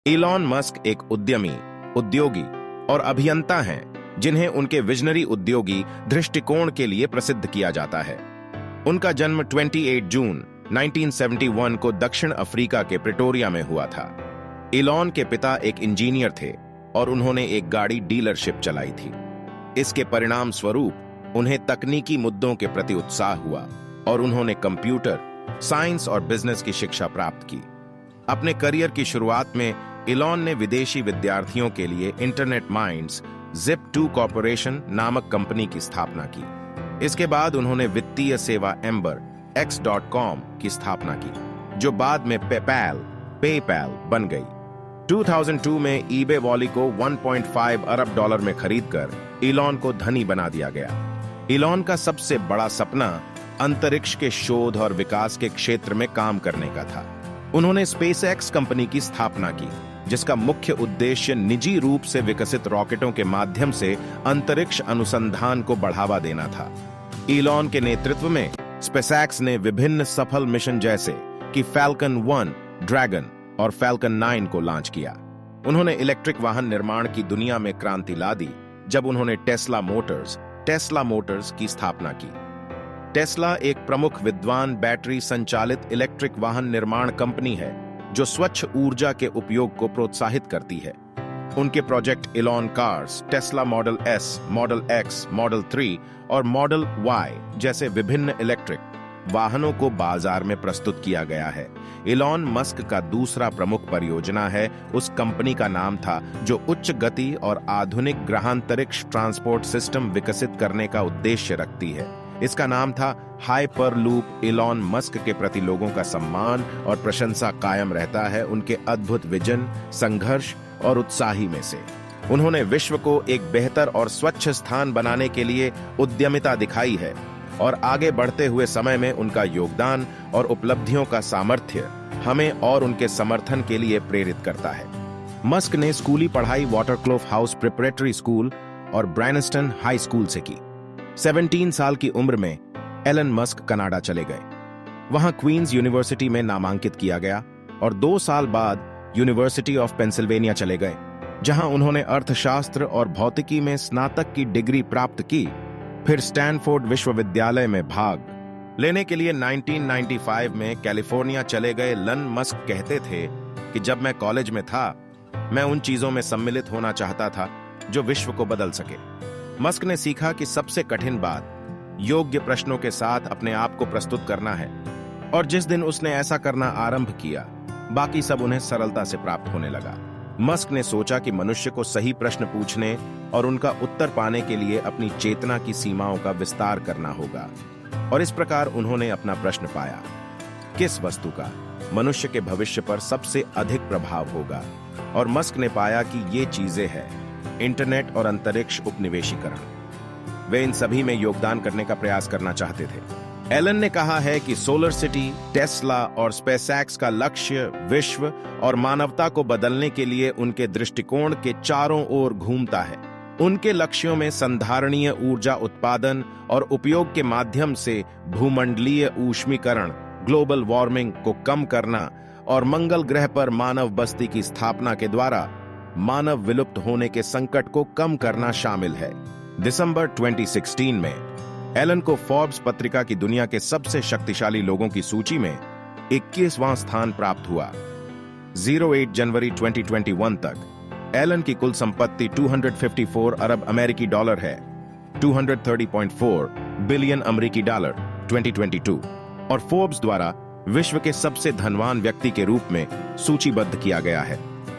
Elon Musk एक उद्यमी, उद्योगी और अभियंता हैं जिन्हें उनके विजनरी उद्योगी दृष्टिकोण के लिए प्रसिद्ध किया जाता है। उनका जन्म 28 जून 1971 को दक्षिण अफ्रीका के प्रिटोरिया में हुआ था। इलॉन के पिता एक इंजीनियर थे और उन्होंने एक गाड़ी डीलरशिप चलाई थी। इसके परिणाम स्वरूप उन्हें तकनीकी मुद्दों के प्रति उत्साह हुआ और उन्होंने कंप्यूटर, साइंस और बिजनेस की शिक्षा प्राप्त की। अपने करियर की शुरुआत में इलॉन ने विदेशी विद्यार्थियों के लिए इंटरनेट माइंड्स Zip2 कॉर्पोरेशन नामक कंपनी की स्थापना की। इसके बाद उन्होंने वित्तीय सेवा एम्बर X.com की स्थापना की, जो बाद में पेपैल बन गई। 2002 में ईबे वॉली को 1.5 अरब डॉलर में खरीदकर इलॉन को धनी बना दिया गया। इलॉन का सबसे बड़ा सपना अंतरिक्ष के शोध और विकास के क्षेत्र में काम करने का था। उन्होंने स्पेसएक्स कंपनी की स्थापना की, जिसका मुख्य उद्देश्य निजी रूप से विकसित रॉकेटों के माध्यम से अंतरिक्ष अनुसंधान को बढ़ावा देना था। इलॉन के नेतृत्व में स्पेसएक्स ने विभिन्न सफल मिशन जैसे कि फैल्कन 1, ड्रैगन और फैल्कन 9 को लॉन्च किया। उन्होंने इलेक्ट्रिक वाहन निर्माण की दुनिया में क्रांति ला दी जब उन्होंने टेस्ला मोटर्स की स्थापना की। टेस्ला एक प्रमुख विद्वान बैटरी संचालित इलेक्ट्रिक वाहन निर्माण कंपनी है जो स्वच्छ ऊर्जा के उपयोग को प्रोत्साहित करती है। उनके project Elon cars, Tesla model S, model X, model 3 और मॉडल Y जैसे विभिन्न इलेक्ट्रिक वाहनों को बाजार में प्रस्तुत किया गया है। इलॉन मस्क का दूसरा प्रमुख परियोजना है, उस कंपनी का नाम था जो उच्च गति और आधुनिक ग्रहांतरिक्ष ट्रांसपोर्ट सिस्टम विकसित करने का उद्देश्य रखती है। इसका नाम था हाइपरलूप। इलॉन मस्क के प्रति लोगों का सम्मान और प्रशंसा कायम रहता है उनके अद्भुत विजन, संघर्ष और उत्साही में से। उन्होंने विश्व को एक बेहतर और स्वच्छ स्थान बनाने के लिए उद्यमिता दिखाई है और आगे बढ़ते हुए समय में उनका योगदान और उपलब्धियों का सामर्थ्य हमें और उनके समर्थन के लिए प्रेरित करता है। मस्क ने स्कूली पढ़ाई वाटरक्लोफ हाउस प्रिपरेटरी स्कूल और ब्रैनस्टन हाई स्कूल से की। 17 साल की उम्र में एलन मस्क कनाडा चले गए। वहां क्वींस यूनिवर्सिटी में नामांकित किया गया और 2 साल बाद यूनिवर्सिटी ऑफ पेंसिल्वेनिया चले गए, जहां उन्होंने अर्थशास्त्र और भौतिकी में स्नातक की डिग्री प्राप्त की। फिर स्टैनफोर्ड विश्वविद्यालय में भाग लेने के लिए 1995 में कैलिफोर्निया चले गए। एलन मस्क कहते थे कि जब मैं कॉलेज में था, मैं उन चीजों में सम्मिलित होना चाहता था जो विश्व को बदल सके। मस्क ने सीखा कि सबसे कठिन बात योग्य प्रश्नों के साथ अपने आप को प्रस्तुत करना है, और जिस दिन उसने ऐसा करना आरंभ किया, बाकी सब उन्हें सरलता से प्राप्त होने लगा। मस्क ने सोचा कि मनुष्य को सही प्रश्न पूछने और उनका उत्तर पाने के लिए अपनी चेतना की सीमाओं का विस्तार करना होगा, और इस प्रकार उन्होंने अपना प्रश्न पाया, किस वस्तु का मनुष्य के भविष्य पर सबसे अधिक प्रभाव होगा। और मस्क ने पाया कि ये चीजें हैं इंटरनेट और अंतरिक्ष उपनिवेशीकरण। वे इन सभी में योगदान करने का प्रयास करना चाहते थे। एलन ने कहा है कि सोलर सिटी, टेस्ला और स्पेसएक्स का लक्ष्य विश्व और मानवता को बदलने के लिए उनके दृष्टिकोण के चारों ओर घूमता है। उनके लक्ष्यों में संधारणीय ऊर्जा उत्पादन और उपयोग के माध्यम से भूमंडलीय ऊष्मीकरण, ग्लोबल वार्मिंग को कम करना और मंगल ग्रह पर मानव बस्ती की स्थापना के द्वारा मानव विलुप्त होने के संकट को कम करना शामिल है। दिसंबर 2016 में एलन को फोर्ब्स पत्रिका की दुनिया के सबसे शक्तिशाली लोगों की सूची में 21वां स्थान प्राप्त हुआ। 08 जनवरी 2021 तक एलन की कुल संपत्ति 254 अरब अमेरिकी डॉलर है, 230.4 बिलियन अमेरिकी डॉलर 2022, और फोर्ब्स द्वारा विश्व के सबसे धनवान व्यक्ति के रूप में सूचीबद्ध किया गया है।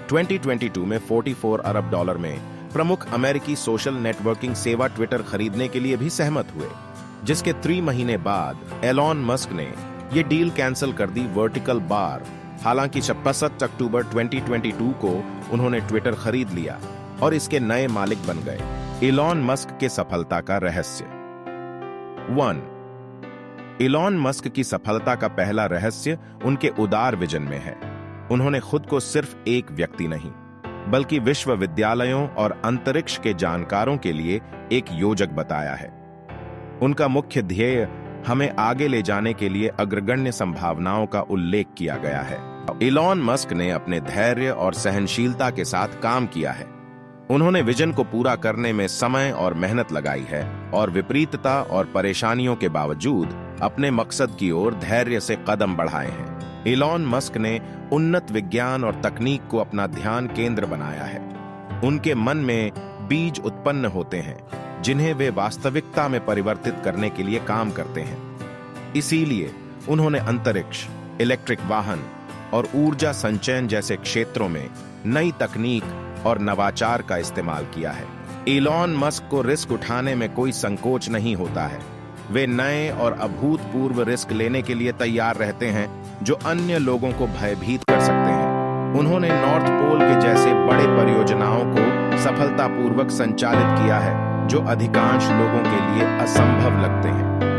2022 में 44 अरब डॉलर में प्रमुख अमेरिकी सोशल नेटवर्किंग सेवा ट्विटर खरीदने के लिए भी सहमत हुए, जिसके 3 महीने बाद एलॉन मस्क ने यह डील कैंसिल कर दी। वर्टिकल बार, हालांकि 25 अक्टूबर 2022 को उन्होंने ट्विटर खरीद लिया और इसके नए मालिक बन गए। एलॉन मस्क के सफलता का रहस्य। 1. एलॉन मस्क की सफलता का पहला रहस्य उनके उदार विजन में है। उन्होंने खुद को सिर्फ एक व्यक्ति नहीं, बल्कि विश्वविद्यालयों और अंतरिक्ष के जानकारों के लिए एक योजक बताया है। उनका मुख्य ध्येय हमें आगे ले जाने के लिए अग्रगण्य संभावनाओं का उल्लेख किया गया है। इलॉन मस्क ने अपने धैर्य और सहनशीलता के साथ काम किया है। उन्होंने विजन को पूरा करने में समय और मेहनत लगाई है और विपरीतता और परेशानियों के बावजूद अपने मकसद की ओर धैर्य से कदम बढ़ाए हैं। इलॉन मस्क ने उन्नत विज्ञान और तकनीक को अपना ध्यान केंद्र बनाया है। उनके मन में बीज उत्पन्न होते हैं जिन्हें वे वास्तविकता में परिवर्तित करने के लिए काम करते हैं। इसीलिए उन्होंने अंतरिक्ष, इलेक्ट्रिक वाहन और ऊर्जा संचयन जैसे क्षेत्रों में नई तकनीक और नवाचार का इस्तेमाल किया है। इलॉन मस्क को रिस्क उठाने में कोई संकोच नहीं होता है। वे नए और अभूतपूर्व रिस्क लेने के लिए तैयार रहते हैं जो अन्य लोगों को भयभीत कर सकते हैं। उन्होंने नॉर्थ पोल के जैसे बड़े परियोजनाओं को सफलतापूर्वक संचालित किया है जो अधिकांश लोगों के लिए असंभव लगते हैं।